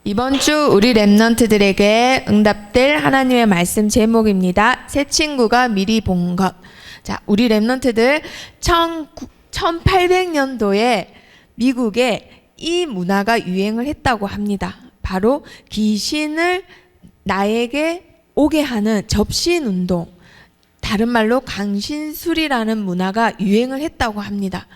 이번 주 우리 랩넌트들에게 응답될 하나님의 말씀 제목입니다. 새 친구가 미리 본 것. 자, 우리 랩넌트들 1800년도에 미국에 이 문화가 유행을 했다고 합니다. 바로 귀신을 나에게 오게 하는 접신 운동, 다른 말로 강신술이라는 문화가 유행을 했다고 합니다.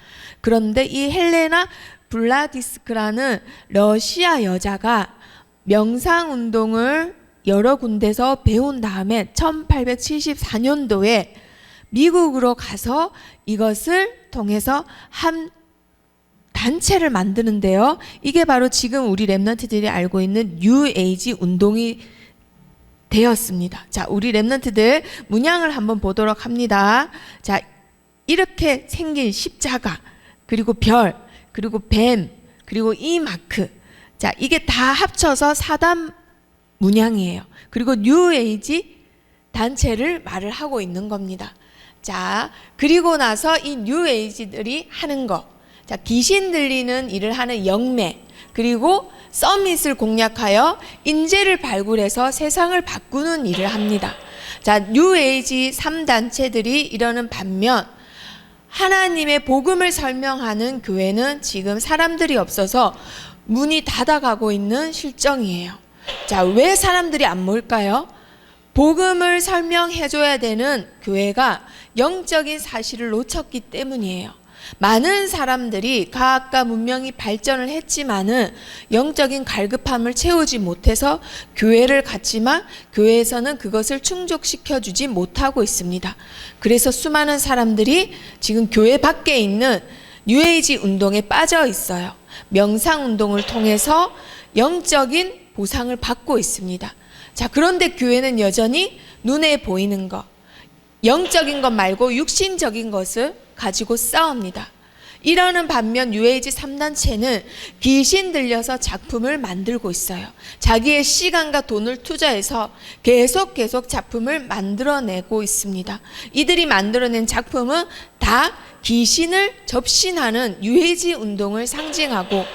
그런데 이 헬레나 블라디스크라는 러시아 여자가 명상운동을 여러 군데서 배운 다음에 1874년도에 미국으로 가서 이것을 통해서 한 단체를 만드는데요. 이게 바로 지금 우리 랩넌트들이 알고 있는 뉴에이지 운동이 되었습니다. 자, 우리 랩넌트들 문양을 한번 보도록 합니다. 자, 이렇게 생긴 십자가, 그리고 별, 그리고 뱀, 그리고 이 마크. 자, 이게 다 합쳐서 사단 문양이에요. 그리고 뉴에이지 단체를 말을 하고 있는 겁니다. 자, 그리고 나서 이 뉴에이지들이 하는 거. 자, 귀신 들리는 일을 하는 영매, 그리고 서밋을 공략하여 인재를 발굴해서 세상을 바꾸는 일을 합니다. 자, 뉴에이지 3단체들이 이러는 반면 하나님의 복음을 설명하는 교회는 지금 사람들이 없어서 문이 닫아가고 있는 실정이에요. 자, 왜 사람들이 안 모일까요? 복음을 설명해줘야 되는 교회가 영적인 사실을 놓쳤기 때문이에요. 많은 사람들이 과학과 문명이 발전을 했지만은 영적인 갈급함을 채우지 못해서 교회를 갔지만 교회에서는 그것을 충족시켜주지 못하고 있습니다. 그래서 수많은 사람들이 지금 교회 밖에 있는 뉴에이지 운동에 빠져 있어요. 명상 운동을 통해서 영적인 보상을 받고 있습니다. 자, 그런데 교회는 여전히 눈에 보이는 것, 영적인 것 말고 육신적인 것을 가지고 싸웁니다. 이러는 반면 뉴에이지 3단체는 귀신 들려서 작품을 만들고 있어요. 자기의 시간과 돈을 투자해서 계속 작품을 만들어내고 있습니다. 이들이 만들어낸 작품은 다 귀신을 접신하는 뉴에이지 운동을 상징하고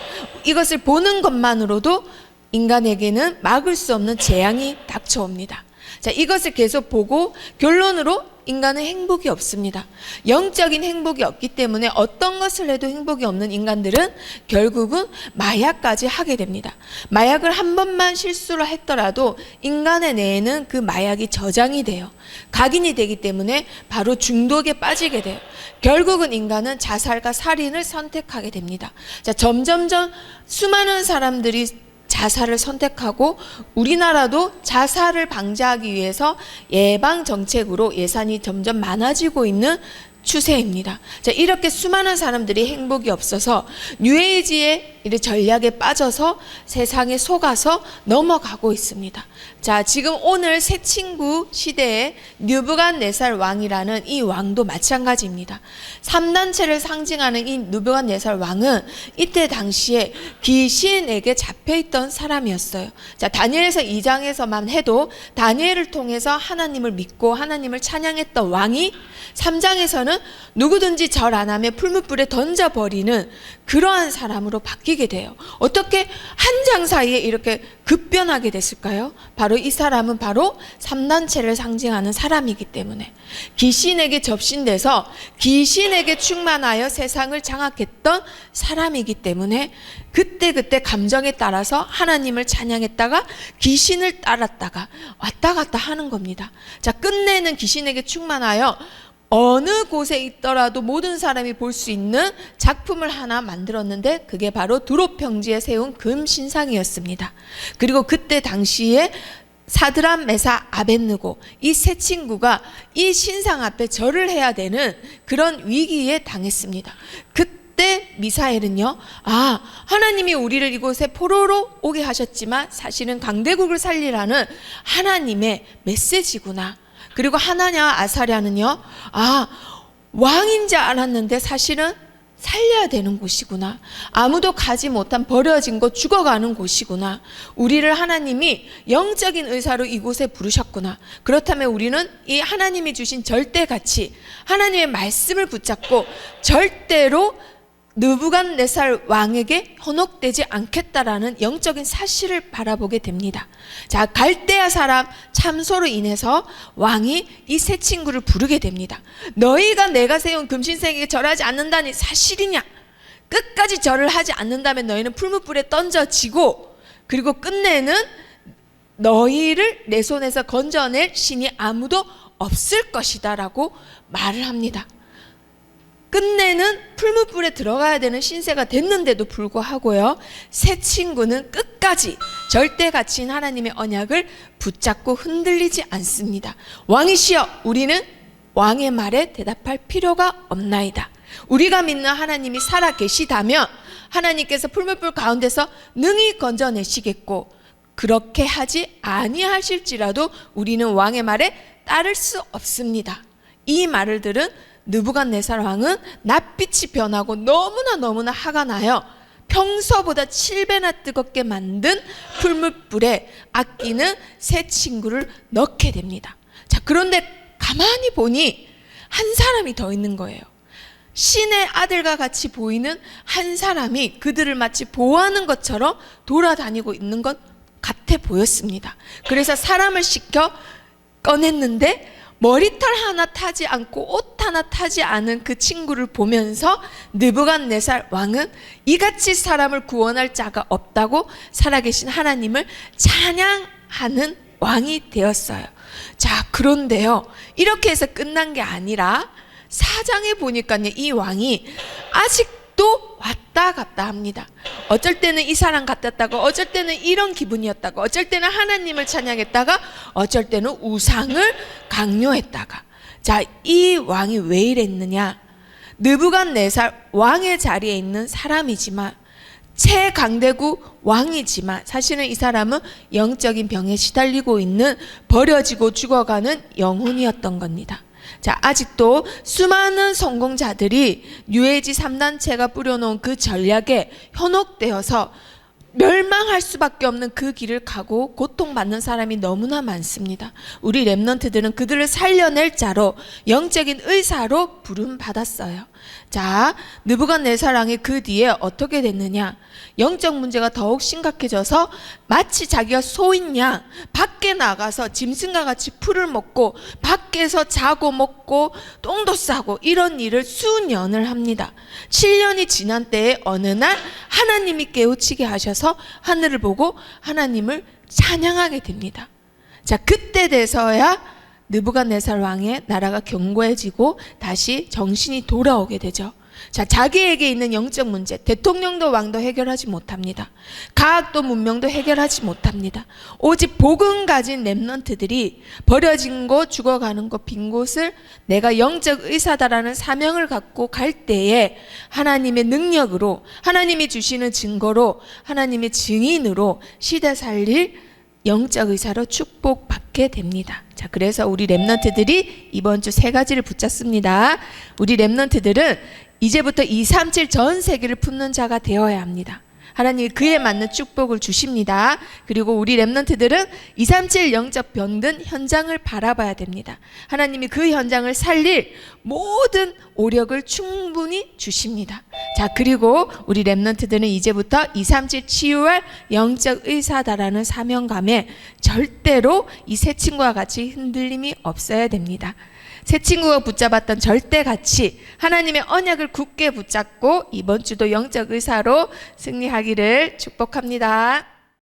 이것을 보는 것만으로도 인간에게는 막을 수 없는 재앙이 닥쳐옵니다. 자, 이것을 계속 보고 결론으로 인간은 행복이 없습니다. 영적인 행복이 없기 때문에 어떤 것을 해도 행복이 없는 인간들은 결국은 마약까지 하게 됩니다. 마약을 한 번만 실수를 했더라도 인간의 뇌에는 그 마약이 저장이 돼요. 각인이 되기 때문에 바로 중독에 빠지게 돼요. 결국은 인간은 자살과 살인을 선택하게 됩니다. 자, 점점점 수많은 사람들이 자살을 선택하고 우리나라도 자살을 방지하기 위해서 예방 정책으로 예산이 점점 많아지고 있는 추세입니다. 자, 이렇게 수많은 사람들이 행복이 없어서 뉴에이지의 전략에 빠져서 세상에 속아서 넘어가고 있습니다. 자, 지금 오늘 새 친구 시대의 느부갓네살 왕이라는 이 왕도 마찬가지입니다. 3단체를 상징하는 이 느부갓네살 왕은 이때 당시에 귀신에게 잡혀있던 사람이었어요. 자, 다니엘서 2장에서만 해도 다니엘을 통해서 하나님을 믿고 하나님을 찬양했던 왕이 3장에서는 누구든지 절 안 하면 풀무불에 던져버리는 그러한 사람으로 바뀌게 돼요. 어떻게 한 장 사이에 이렇게 급변하게 됐을까요? 바로 이 사람은 바로 3단체를 상징하는 사람이기 때문에 귀신에게 접신돼서 귀신에게 충만하여 세상을 장악했던 사람이기 때문에 그때 감정에 따라서 하나님을 찬양했다가 귀신을 따랐다가 왔다 갔다 하는 겁니다. 자, 끝내는 귀신에게 충만하여 어느 곳에 있더라도 모든 사람이 볼 수 있는 작품을 하나 만들었는데 그게 바로 두로 평지에 세운 금 신상이었습니다. 그리고 그때 당시에 사드락 메삭 아벳느고 이 세 친구가 이 신상 앞에 절을 해야 되는 그런 위기에 당했습니다. 그때 미사엘은요, 하나님이 우리를 이곳에 포로로 오게 하셨지만 사실은 강대국을 살리라는 하나님의 메시지구나. 그리고 하나냐 아사랴는요, 왕인 줄 알았는데 사실은 살려야 되는 곳이구나. 아무도 가지 못한 버려진 곳, 죽어가는 곳이구나. 우리를 하나님이 영적인 의사로 이곳에 부르셨구나. 그렇다면 우리는 이 하나님이 주신 절대 가치, 하나님의 말씀을 붙잡고 절대로 느부갓네살 왕에게 현혹되지 않겠다라는 영적인 사실을 바라보게 됩니다. 자, 갈대아 사람 참소로 인해서 왕이 이 세 친구를 부르게 됩니다. 너희가 내가 세운 금신상에게 절하지 않는다니 사실이냐? 끝까지 절을 하지 않는다면 너희는 풀무불에 던져지고, 그리고 끝내는 너희를 내 손에서 건져낼 신이 아무도 없을 것이다 라고 말을 합니다. 끝내는 풀무불에 들어가야 되는 신세가 됐는데도 불구하고요, 세 친구는 끝까지 절대 가치인 하나님의 언약을 붙잡고 흔들리지 않습니다. 왕이시여, 우리는 왕의 말에 대답할 필요가 없나이다. 우리가 믿는 하나님이 살아 계시다면 하나님께서 풀무불 가운데서 능히 건져내시겠고, 그렇게 하지 아니하실지라도 우리는 왕의 말에 따를 수 없습니다. 이 말을 들은 느부갓네살 왕은 낯빛이 변하고 너무나 화가 나요. 평소보다 7배나 뜨겁게 만든 풀무불에 아끼는 세 친구를 넣게 됩니다. 자, 그런데 가만히 보니 한 사람이 더 있는 거예요. 신의 아들과 같이 보이는 한 사람이 그들을 마치 보호하는 것처럼 돌아다니고 있는 것 같아 보였습니다. 그래서 사람을 시켜 꺼냈는데 머리털 하나 타지 않고 옷 하나 타지 않은 그 친구를 보면서 느부갓네살 왕은 이같이 사람을 구원할 자가 없다고 살아계신 하나님을 찬양하는 왕이 되었어요. 자, 그런데요, 이렇게 해서 끝난 게 아니라 4장에 보니까요, 이 왕이 아직도 왔다 갔다 합니다. 어쩔 때는 이 사람 같았다고, 어쩔 때는 이런 기분이었다고, 어쩔 때는 하나님을 찬양했다가, 어쩔 때는 우상을 강요했다가. 자, 이 왕이 왜 이랬느냐? 느부갓네살 왕의 자리에 있는 사람이지만, 최강대국 왕이지만 사실은 이 사람은 영적인 병에 시달리고 있는 버려지고 죽어가는 영혼이었던 겁니다. 자, 아직도 수많은 성공자들이 뉴에이지 3단체가 뿌려놓은 그 전략에 현혹되어서 멸망할 수밖에 없는 그 길을 가고 고통받는 사람이 너무나 많습니다. 우리 렘넌트들은 그들을 살려낼 자로, 영적인 의사로 부름받았어요. 자, 느부갓네살 왕이 그 뒤에 어떻게 됐느냐? 영적 문제가 더욱 심각해져서 마치 자기가 소인 양 밖에 나가서 짐승과 같이 풀을 먹고 밖에서 자고 먹고 똥도 싸고 이런 일을 수년을 합니다. 7년이 지난 때에 어느 날 하나님이 깨우치게 하셔서 하늘을 보고 하나님을 찬양하게 됩니다. 자, 그때 돼서야 느부갓네살 왕의 나라가 견고해지고 다시 정신이 돌아오게 되죠. 자, 자기에게 있는 영적 문제, 대통령도 왕도 해결하지 못합니다. 과학도 문명도 해결하지 못합니다. 오직 복음 가진 렘넌트들이 버려진 곳, 죽어가는 곳, 빈 곳을 내가 영적 의사다라는 사명을 갖고 갈 때에 하나님의 능력으로, 하나님이 주시는 증거로, 하나님의 증인으로 시대 살릴 영적 의사로 축복받게 됩니다. 자, 그래서 우리 렘넌트들이 이번 주 3가지를 붙잡습니다. 우리 렘넌트들은 이제부터 237 전 세계를 품는 자가 되어야 합니다. 하나님이 그에 맞는 축복을 주십니다. 그리고 우리 렘넌트들은 237 영적 병든 현장을 바라봐야 됩니다. 하나님이 그 현장을 살릴 모든 오력을 충분히 주십니다. 자, 그리고 우리 렘넌트들은 이제부터 237 치유할 영적 의사다라는 사명감에 절대로 이 세 친구와 같이 흔들림이 없어야 됩니다. 새 친구가 붙잡았던 절대 가치, 하나님의 언약을 굳게 붙잡고 이번 주도 영적 의사로 승리하기를 축복합니다.